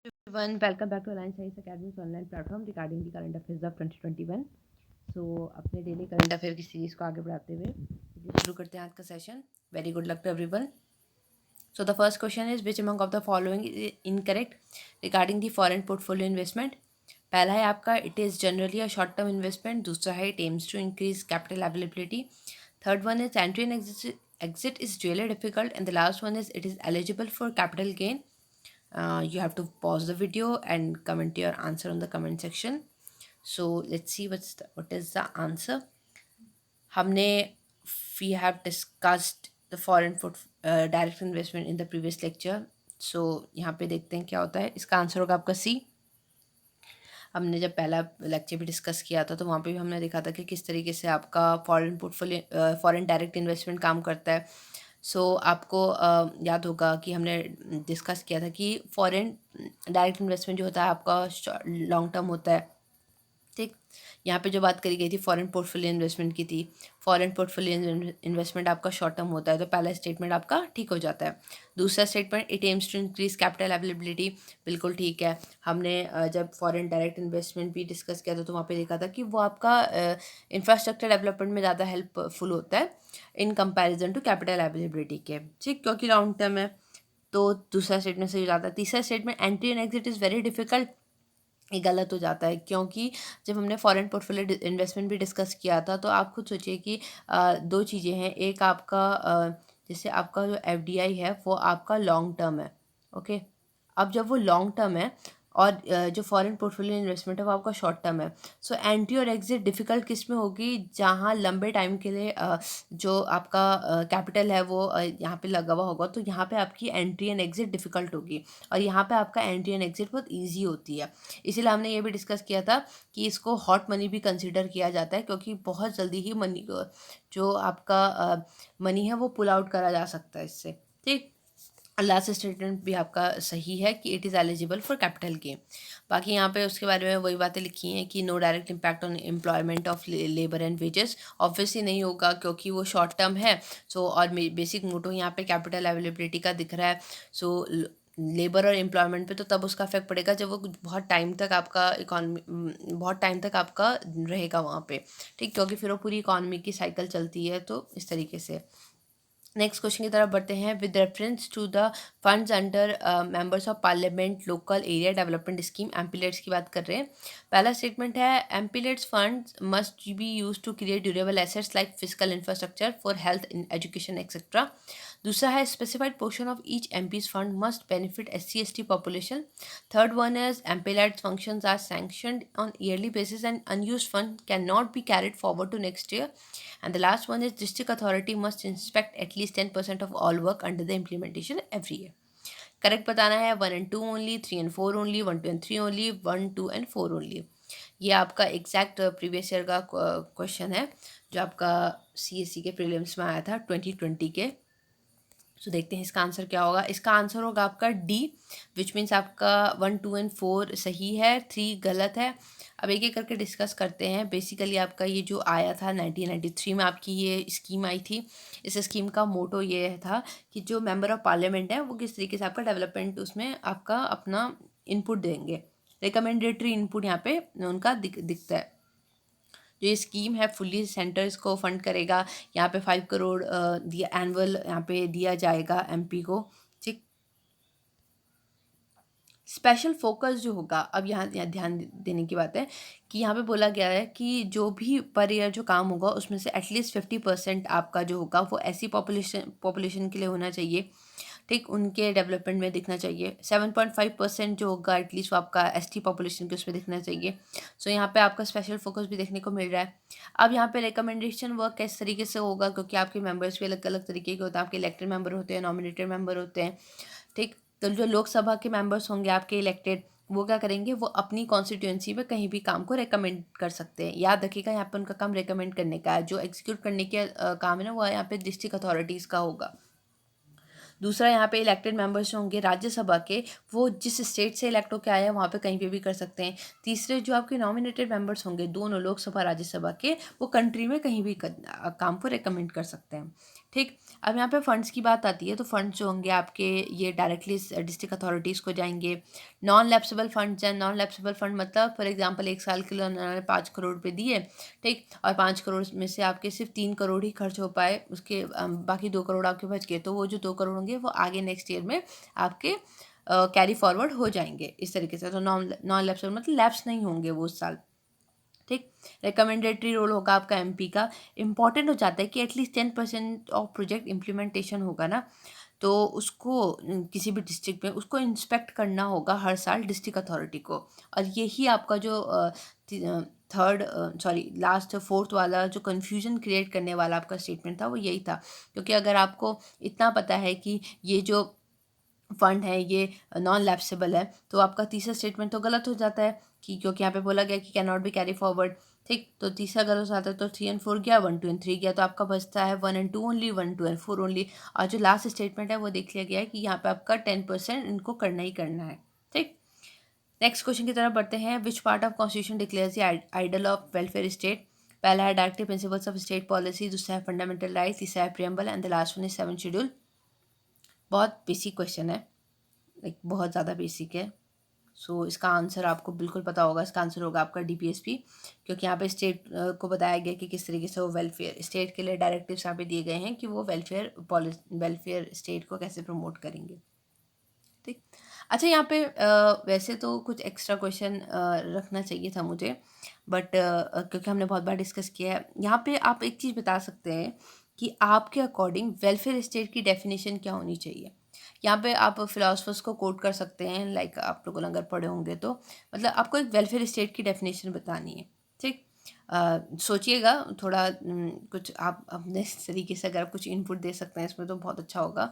Everyone, welcome back to Alliance Science Academy's online platform regarding the current affairs of 2021. So अपने daily current affair की series को आगे बढ़ाते हुए शुरू करते हैं आज का session. Very good luck to everyone. So the first question is which among of the following is incorrect regarding the foreign portfolio investment. पहला है आपका it is generally a short term investment. दूसरा है it aims to increase capital availability. Third one is entry and exit is really difficult, and the last one is it is eligible for capital gain. You have to pause the video and comment your answer on the comment section. So let's see what is the answer. हमने we have discussed the foreign direct investment in the previous lecture. So यहाँ पे देखते हैं क्या होता है. इसका answer होगा आपका सी. हमने जब पहला लेक्चर भी डिस्कस किया था तो वहाँ पे भी हमने देखा था कि किस तरीके से आपका फॉरेन डायरेक्ट इन्वेस्टमेंट काम करता है. आपको याद होगा कि हमने डिस्कस किया था कि फॉरेन डायरेक्ट इन्वेस्टमेंट जो होता है आपका लॉन्ग टर्म होता है. ठीक, यहाँ पे जो बात करी गई थी फॉरेन पोर्टफोलियो इन्वेस्टमेंट की थी. फॉरेन पोर्टफोलियो इन्वेस्टमेंट आपका शॉर्ट टर्म होता है, तो पहला स्टेटमेंट आपका ठीक हो जाता है. दूसरा statement it aims to increase capital availability, बिल्कुल ठीक है. हमने जब फॉरेन डायरेक्ट इन्वेस्टमेंट भी डिस्कस किया था तो वहाँ पे देखा था कि वो आपका इंफ्रास्ट्रक्चर डेवलपमेंट में ज़्यादा हेल्पफुल होता है in comparison to capital availability के. ठीक, क्योंकि लॉन्ग टर्म है. तो दूसरा स्टेटमेंट सही हो जाता है. तीसरा statement entry and exit is very difficult, ये गलत हो जाता है. क्योंकि जब हमने फॉरेन पोर्टफोलियो इन्वेस्टमेंट भी डिस्कस किया था तो आप खुद सोचिए कि दो चीज़ें हैं. एक आपका जैसे आपका जो एफडीआई है वो आपका लॉन्ग टर्म है. ओके, अब जब वो लॉन्ग टर्म है और जो फॉरेन पोर्टफोलियो इन्वेस्टमेंट है वो आपका शॉर्ट टर्म है. सो एंट्री और एग्जिट डिफ़िकल्ट किस में होगी, जहाँ लंबे टाइम के लिए जो आपका कैपिटल है वो यहाँ पे लगा हुआ होगा, तो यहाँ पे आपकी एंट्री एंड एग्जिट डिफ़िकल्ट होगी. और यहाँ पे आपका एंट्री एंड एग्जिट बहुत ईजी होती है. इसीलिए हमने ये भी डिस्कस किया था कि इसको हॉट मनी भी कंसिडर किया जाता है, क्योंकि बहुत जल्दी ही मनी जो आपका मनी है वो पुल आउट करा जा सकता है इससे. ठीक, लास्ट स्टेटमेंट भी आपका सही है कि it is eligible for capital gain. बाकी यहाँ पे उसके बारे में वही बातें लिखी हैं कि no direct impact on employment of labour and wages. Obviously नहीं होगा क्योंकि वो शॉर्ट टर्म है. और बेसिक मोटो यहाँ पे कैपिटल अवेलेबिलिटी का दिख रहा है. लेबर और एम्प्लॉयमेंट पे तो तब उसका इफेक्ट पड़ेगा जब वो बहुत टाइम तक आपका इकॉनमी बहुत टाइम तक आपका रहेगा वहाँ पे. ठीक, क्योंकि फिर वो पूरी इकॉनमी की साइकिल चलती है. तो इस तरीके से नेक्स्ट क्वेश्चन की तरफ बढ़ते हैं. With reference to the funds under members of parliament local area development scheme, MPLADS की बात कर रहे हैं. पहला स्टेटमेंट है MPLADS funds must be use to create durable assets like physical infrastructure for health education etcetera. दूसरा है specified portion of each MPs fund must benefit SC/ST population. Third one is MPLADS functions are sanctioned on yearly basis and unused fund can not be carried forward to next year. And the last one is district authority must inspect at least 10% of all work under the implementation every year. Correct बताना है 1 and 2 only, 3 and 4 only, 1, 2 and 3 only, 1, 2 and 4 only. ये आपका exact previous year का question है जो आपका CSE के prelims में आया था 2020 के. देखते हैं इसका आंसर क्या होगा. इसका आंसर होगा आपका डी, विच मीन्स आपका 1, 2 and 4 सही है, 3 गलत है. अब एक एक करके डिस्कस करते हैं. बेसिकली आपका ये जो आया था 1993 में आपकी ये स्कीम आई थी. इस स्कीम का मोटो ये था कि जो मेंबर ऑफ पार्लियामेंट है वो किस तरीके से आपका डेवलपमेंट उसमें आपका अपना इनपुट देंगे. रिकमेंडेटरी इनपुट यहाँ पे उनका दिखता है. जो ये स्कीम है फुल्ली सेंटर्स को फंड करेगा. यहाँ पे 5 करोड़ दिया एनुअल यहाँ पे दिया जाएगा MP को. ठीक, स्पेशल फोकस जो होगा, अब यहाँ ध्यान देने की बात है कि यहाँ पे बोला गया है कि जो भी पर ईयर जो काम होगा उसमें से एटलीस्ट 50% आपका जो होगा वो ऐसी पॉपुलेशन के लिए होना चाहिए. ठीक, उनके डेवलपमेंट में दिखना चाहिए. 7.5% जो होगा एटलीस्ट वो आपका ST पॉपुलेशन के उसमें दिखना चाहिए. यहाँ पे आपका स्पेशल फोकस भी देखने को मिल रहा है. अब यहाँ पे रिकमेंडेशन वर्क किस तरीके से होगा, क्योंकि आपके मेंबर्स भी अलग अलग तरीके के होते हैं. आपके इलेक्टेड मेंबर होते हैं, नॉमिनेटेड मेंबर होते हैं. ठीक, तो जो लोकसभा के मेंबर्स होंगे आपके इलेक्टेड, वो क्या करेंगे, वो अपनी कॉन्स्टिट्यूएंसी में कहीं भी काम को रिकमेंड कर सकते हैं. याद रखिएगा यहाँ पे उनका काम रिकमेंड करने का है. जो एग्जीक्यूट करने के काम है ना वो यहाँ पे डिस्ट्रिक्ट अथॉरिटीज़ का होगा. दूसरा, यहाँ पे इलेक्टेड मेंबर्स होंगे राज्यसभा के, वो जिस स्टेट से इलेक्ट होकर आए हैं वहाँ पे कहीं पे भी कर सकते हैं. तीसरे, जो आपके नॉमिनेटेड मेंबर्स होंगे दोनों लोकसभा राज्यसभा के, वो कंट्री में कहीं भी काम को रिकमेंड कर सकते हैं. ठीक। अब यहाँ पे फंड्स की बात आती है, तो फंड्स जो होंगे आपके ये डायरेक्टली डिस्ट्रिक्ट अथॉरिटीज़ को जाएंगे। नॉन लैप्सेबल फंड्स हैं, नॉन लैप्सेबल फंड मतलब फॉर एग्जांपल 1 साल के लिए उन्होंने 5 करोड़ रुपए दिए, ठीक, और 5 करोड़ में से आपके सिर्फ 3 करोड़ ही खर्च हो पाए, उसके बाकी 2 करोड़ आपके बच गए, तो वो जो 2 करोड़ होंगे वो आगे नेक्स्ट ईयर में आपके कैरी फॉरवर्ड हो जाएंगे इस तरीके से। तो नॉन नॉन लैप्सेबल मतलब लैप्स नहीं होंगे वो उस साल, ठीक। रिकमेंडेटरी रोल होगा आपका एमपी का। इंपॉर्टेंट हो जाता है कि एटलीस्ट 10% ऑफ प्रोजेक्ट इम्प्लीमेंटेशन होगा ना, तो उसको किसी भी डिस्ट्रिक्ट में उसको इंस्पेक्ट करना होगा हर साल डिस्ट्रिक्ट अथॉरिटी को। और यही आपका जो थर्ड सॉरी लास्ट फोर्थ वाला जो कन्फ्यूजन क्रिएट करने वाला आपका स्टेटमेंट था वो यही था, क्योंकि अगर आपको इतना पता है कि ये जो फंड है ये नॉन लैप्सेबल है, तो आपका तीसरा स्टेटमेंट तो गलत हो जाता है कि क्योंकि यहाँ पे बोला गया कि can not be carry forward, ठीक। तो तीसरा गलत हो जाता है, तो 3 एंड 4 गया, 1 2 एंड 3 गया, तो आपका बचता है 1 एंड 2 ओनली, 1 2 एंड 4 ओनली। और जो लास्ट स्टेटमेंट है वो देख लिया गया है कि यहाँ पे आपका 10% इनको करना ही करना है, ठीक। नेक्स्ट क्वेश्चन की तरफ बढ़ते हैं। Which part of constitution declares the ideal of welfare state? पहला है directive principles of state policy, दूसरा है फंडामेंटल राइट, तीसरा है preamble and the last one is 7th schedule. बहुत बेसिक क्वेश्चन है, लाइक बहुत ज़्यादा बेसिक है। सो इसका आंसर आपको बिल्कुल पता होगा, इसका आंसर होगा आपका डीपीएसपी, क्योंकि यहाँ पे स्टेट को बताया गया कि किस तरीके से वो वेलफेयर स्टेट के लिए डायरेक्टिव्स यहाँ पे दिए गए हैं कि वो वेलफेयर स्टेट को कैसे प्रमोट करेंगे, ठीक। अच्छा, यहाँ पे वैसे तो कुछ एक्स्ट्रा क्वेश्चन रखना चाहिए था मुझे, बट क्योंकि हमने बहुत बार डिस्कस किया है, यहाँ पे आप एक चीज़ बता सकते हैं कि आपके अकॉर्डिंग वेलफेयर स्टेट की डेफिनेशन क्या होनी चाहिए। यहाँ पे आप फिलोसफर्स को कोट कर सकते हैं, लाइक आप लोगों ने अगर पढ़े होंगे तो, मतलब आपको एक वेलफेयर स्टेट की डेफिनेशन बतानी है, ठीक। सोचिएगा थोड़ा, कुछ आप अपने तरीके से अगर आप कुछ इनपुट दे सकते हैं इसमें तो बहुत अच्छा होगा।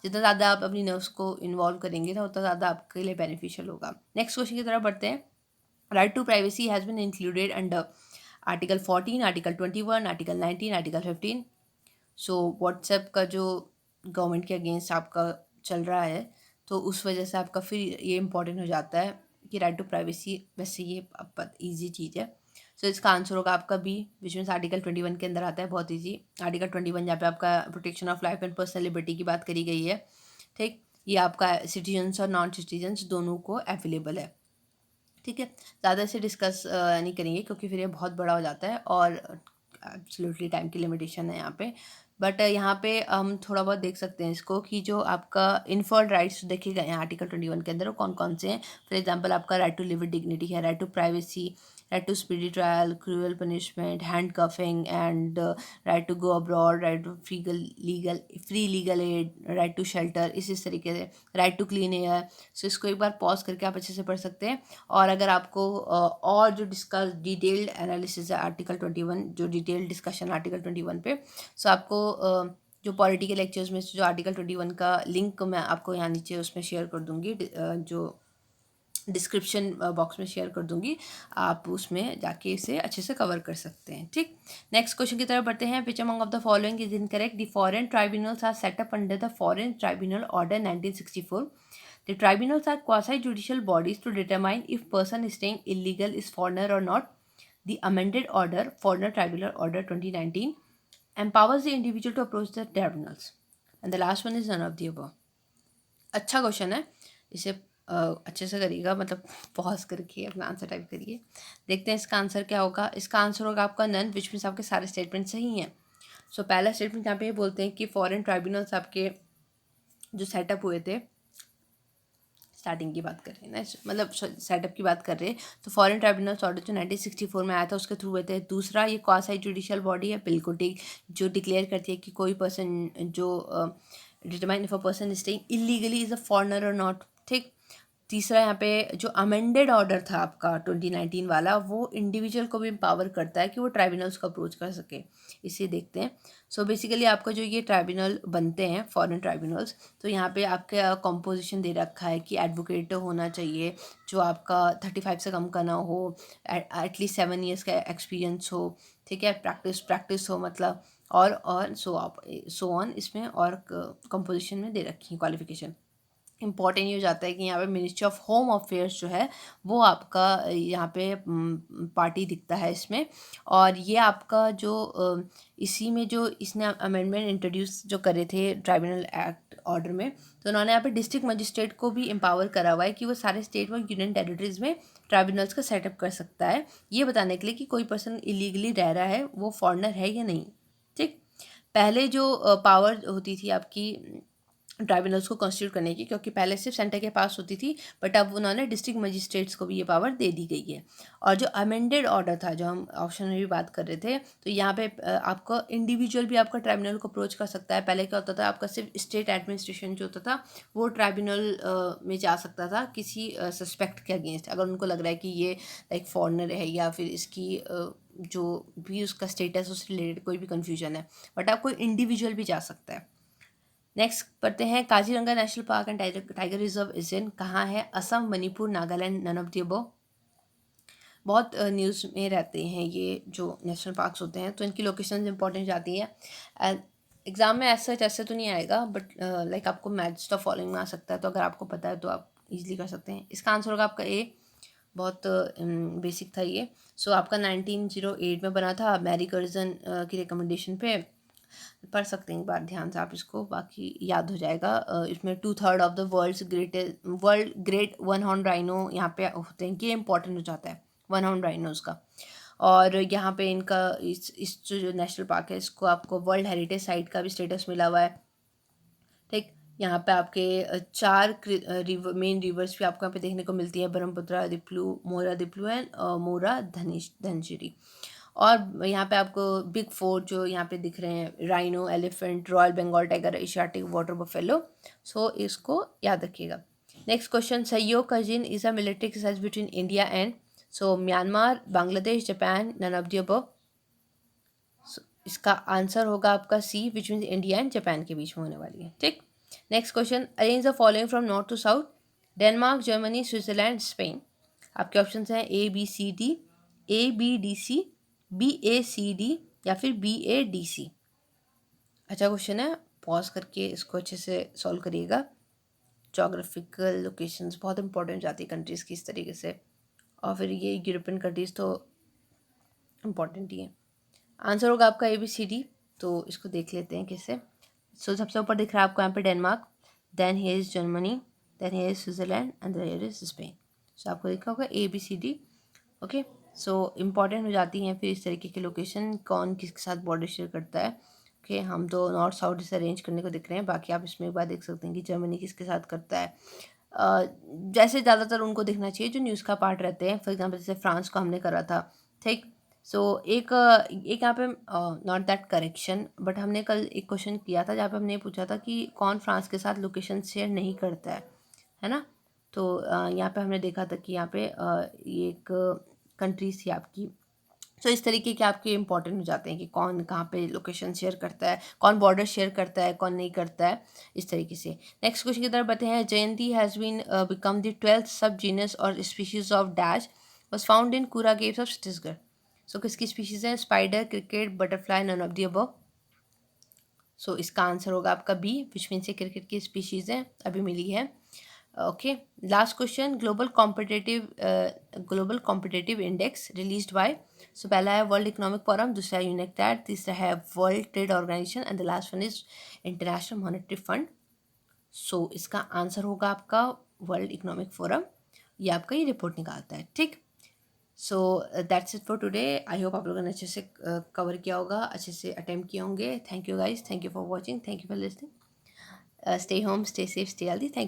जितना ज़्यादा आप अपनी नर्व्स को इन्वॉल्व करेंगे ना उतना ज़्यादा आपके लिए बेनिफिशियल होगा। नेक्स्ट क्वेश्चन की तरफ बढ़ते हैं। Right to privacy has been included under article 14, article 21, article 19, article 15। So WhatsApp का जो गवर्नमेंट के अगेंस्ट आपका चल रहा है, तो उस वजह से आपका फिर ये इंपॉर्टेंट हो जाता है कि राइट टू प्राइवेसी, वैसे ये ईजी चीज़ है। सो इसका आंसर होगा आपका बी, विच मीन्स आर्टिकल 21 के अंदर आता है, बहुत ईजी। आर्टिकल 21 जहाँ पे आपका protection of life and personal liberty की बात करी गई है, ठीक। ये आपका सिटीजन्स और नॉन सिटीजन्स दोनों को अवेलेबल है, ठीक है। ज़्यादा से डिस्कस नहीं करेंगे क्योंकि फिर ये बहुत बड़ा हो जाता है और एब्सोल्युटली टाइम की लिमिटेशन है यहाँ पे। बट यहाँ पे हम थोड़ा बहुत देख सकते हैं इसको कि जो आपका इन्फर्ड राइट्स देखेगा यहाँ आर्टिकल 21 के अंदर वो कौन कौन से हैं। फॉर एग्जांपल आपका right to live with dignity है, right to privacy, right to speedy trial, cruel punishment, handcuffing and right to go abroad, right to free legal aid, right to shelter, इस तरीके से right to clean air. So इसको एक बार pause करके आप अच्छे से पढ़ सकते हैं। और अगर आपको और जो डिस्कस डिटेल्ड एनालिसिस है आर्टिकल 21, जो डिटेल्ड डिस्कशन आर्टिकल 21 पे, सो आपको जो पॉलिटी के लेक्चर्स में जो आर्टिकल 21 का लिंक मैं आपको यहाँ नीचे उसमें शेयर कर दूँगी, जो डिस्क्रिप्शन बॉक्स में शेयर कर दूंगी, आप उसमें जाके इसे अच्छे से कवर कर सकते हैं, ठीक। नेक्स्ट क्वेश्चन की तरफ बढ़ते हैं। Which among of the following is incorrect? The foreign tribunals are set up under the foreign tribunal order 1964. The tribunals are quasi-judicial bodies to determine if person staying illegal is foreigner or not. The amended order, Foreigner Tribunal Order 2019, empowers the individual to approach the tribunals. And the last one is none of the above. अच्छा question है, इसे अच्छे से करिएगा, मतलब pause करके अपना answer type करिए। देखते हैं इसका आंसर क्या होगा। इसका आंसर होगा आपका नन, विच मीन्स आपके सारे स्टेटमेंट सही हैं। सो पहला स्टेटमेंट यहाँ पे ये बोलते हैं कि फॉरेन ट्राइब्यूनल्स आपके जो सेटअप हुए थे, स्टार्टिंग की बात कर रहे हैं ना, मतलब सेटअप की बात कर रहे हैं, तो फॉरेन ट्राइब्यूनल्स ऑर्डर जो 1964 में आया था उसके थ्रू हुए थे। दूसरा, ये क्वासी जुडिशियल बॉडी है, बिल्कुल ठीक, जो डिक्लेयर करती है कि कोई पर्सन जो determine if a person staying illegally is a foreigner और नॉट, ठीक। तीसरा, यहाँ पे जो अमेंडेड ऑर्डर था आपका 2019 वाला, वो इंडिविजुअल को भी एम्पावर करता है कि वो ट्राइब्यूनल्स को अप्रोच कर सके। इसे देखते हैं। सो बेसिकली आपका जो ये ट्राइब्यूनल बनते हैं फॉरेन ट्राइब्यूनल्स, तो यहाँ पे आपका कॉम्पोजिशन दे रखा है कि एडवोकेट होना चाहिए जो आपका 35 से कम का ना हो, एटलीस्ट 7 ईयर्स का एक्सपीरियंस हो, ठीक है, प्रैक्टिस हो मतलब, और सो ऑन इसमें और कंपोजिशन में दे रखी है क्वालिफिकेशन। इम्पॉर्टेंट ये हो जाता है कि यहाँ पे मिनिस्ट्री ऑफ होम अफेयर्स जो है वो आपका यहाँ पे पार्टी दिखता है इसमें। और ये आपका जो इसी में जो इसने अमेंडमेंट इंट्रोड्यूस जो करे थे ट्राइब्यूनल एक्ट ऑर्डर में, तो उन्होंने यहाँ पे डिस्ट्रिक्ट मजिस्ट्रेट को भी एम्पावर करा हुआ है कि वो सारे स्टेट और यूनियन टेरिटरीज में ट्राइब्यूनल्स का सेटअप कर सकता है, ये बताने के लिए कि कोई पर्सन इलीगली रह रहा है वो फॉरेनर है या नहीं। ठीक, पहले जो पावर होती थी आपकी ट्राइब्यूनल्स को कॉन्स्टिट्यूट करने की, क्योंकि पहले सिर्फ सेंटर के पास होती थी, बट अब उन्होंने डिस्ट्रिक्ट मजिस्ट्रेट्स को भी ये पावर दे दी गई है। और जो अमेंडेड ऑर्डर था, जो हम ऑप्शन में भी बात कर रहे थे, तो यहाँ पे आपको इंडिविजुअल भी आपका ट्राइब्यूनल को अप्रोच कर सकता है। पहले क्या होता था, आपका सिर्फ स्टेट एडमिनिस्ट्रेशन जो होता था वो ट्राइब्यूनल में जा सकता था किसी सस्पेक्ट के अगेंस्ट, अगर उनको लग रहा है कि ये लाइक फॉरेनर है या फिर इसकी जो भी उसका स्टेटस उससे रिलेटेड कोई भी कन्फ्यूजन है, बट आप कोई इंडिविजुअल भी जा सकता है। नेक्स्ट पढ़ते हैं, Kaziranga national park and tiger reserve is in, कहाँ है? Assam, Manipur, Nagaland, none of the above. बहुत न्यूज़ में रहते हैं ये जो नेशनल पार्क्स होते हैं, तो इनकी लोकेशन इंपॉर्टेंट जाती है। एग्ज़ाम में ऐसे तो नहीं आएगा, बट लाइक आपको मैच द फॉलोइंग में आ सकता है, तो अगर आपको पता है तो आप इजीली कर सकते हैं। इसका आंसर होगा आपका ए। बहुत बेसिक था ये। सो आपका 1908 में बना था मैरी कर्जन की रिकमेंडेशन पे। पढ़ सकते हैं एक बार ध्यान से आप इसको, बाकी याद हो जाएगा। इसमें 2/3 of the world great one horn rhino यहाँ पे होते हैं, ये इंपॉर्टेंट हो जाता है वन हॉर्न राइनोज का। और यहाँ पे इनका इस जो नेशनल पार्क है इसको आपको वर्ल्ड हेरिटेज साइट का भी स्टेटस मिला हुआ है। ठीक, यहाँ पे आपके 4 मेन रिवर्स भी आपको यहाँ पे देखने को मिलती है, ब्रह्मपुत्रा, मोरा दिप्लू एंड मोरा धनसिरी। और यहाँ पे आपको बिग 4 जो यहाँ पे दिख रहे हैं, rhino, elephant, royal Bengal tiger, Asiatic water buffalo. So इसको याद रखिएगा। Next question, Sahyog Kaijin is a military exercise between India and, so Myanmar, Bangladesh, Japan, none of the above. इसका आंसर होगा आपका C, which means India and Japan के बीच में होने वाली है। ठीक, next question, arrange the following from north to south, Denmark, Germany, Switzerland, Spain. आपके ऑप्शन हैं A B C D, A B D C, B A C D या फिर बी ए डी सी। अच्छा क्वेश्चन है, pause करके इसको अच्छे से सॉल्व करिएगा। जोग्राफिकल लोकेशंस बहुत इंपॉर्टेंट जाती है कंट्रीज़ की इस तरीके से, और फिर ये यूरोपियन कंट्रीज़ तो इम्पॉर्टेंट ही है। आंसर होगा आपका ए बी सी डी, तो इसको देख लेते हैं कैसे। सो सबसे ऊपर दिख रहा है आपको यहाँ पे Denmark, then here is Germany, then here is Switzerland and here is Spain. So आपको देखा होगा A B C D. Okay, so important हो जाती हैं फिर इस तरीके की लोकेशन, कौन किसके साथ बॉर्डर शेयर करता है। ओके, हम तो नॉर्थ साउथ से अरेंज करने को दिख रहे हैं, बाकी आप इसमें एक बार देख सकते हैं कि जर्मनी किसके साथ करता है। जैसे ज़्यादातर उनको देखना चाहिए जो न्यूज़ का पार्ट रहते हैं, फॉर एग्जाम्पल जैसे फ्रांस को हमने करा था। ठीक, सो एक यहाँ पे नॉट दैट करेक्शन, बट हमने कल एक क्वेश्चन किया था जहाँ पे हमने पूछा था कि कौन फ्रांस के साथ लोकेशन शेयर नहीं करता है ना। तो यहाँ पे हमने देखा था कि यहाँ पे ये एक कंट्रीज थी आपकी। सो इस तरीके के आपके इंपॉर्टेंट हो जाते हैं कि कौन कहाँ पे लोकेशन शेयर करता है, कौन बॉर्डर शेयर करता है, कौन नहीं करता है, इस तरीके से। नेक्स्ट क्वेश्चन की तरफ बढ़ते हैं, Jayanti has been become the 12th subgenus और species of dash was found in Kura caves of Chhattisgarh. So किसकी स्पीशीज है? Spider, cricket, butterfly, none of the above. So इसका आंसर होगा आपका बी, विच मीन से क्रिकेट की स्पीशीज है, अभी मिली है। Okay, last question, global competitive index released by. So पहला है वर्ल्ड इकोनॉमिक फोरम, दूसरा है यूनेक्टेड, तीसरा है World Trade Organization and the last one is International Monetary Fund. So इसका आंसर होगा आपका वर्ल्ड इकोनॉमिक फोरम, ये आपका ये रिपोर्ट निकालता है। ठीक, so that's it for today. I hope आप लोगों ने अच्छे से कवर किया होगा, अच्छे से अटेम्प्ट किए होंगे। Thank you guys, thank you for watching, thank you for listening. Stay home, stay safe, stay healthy. Thank you.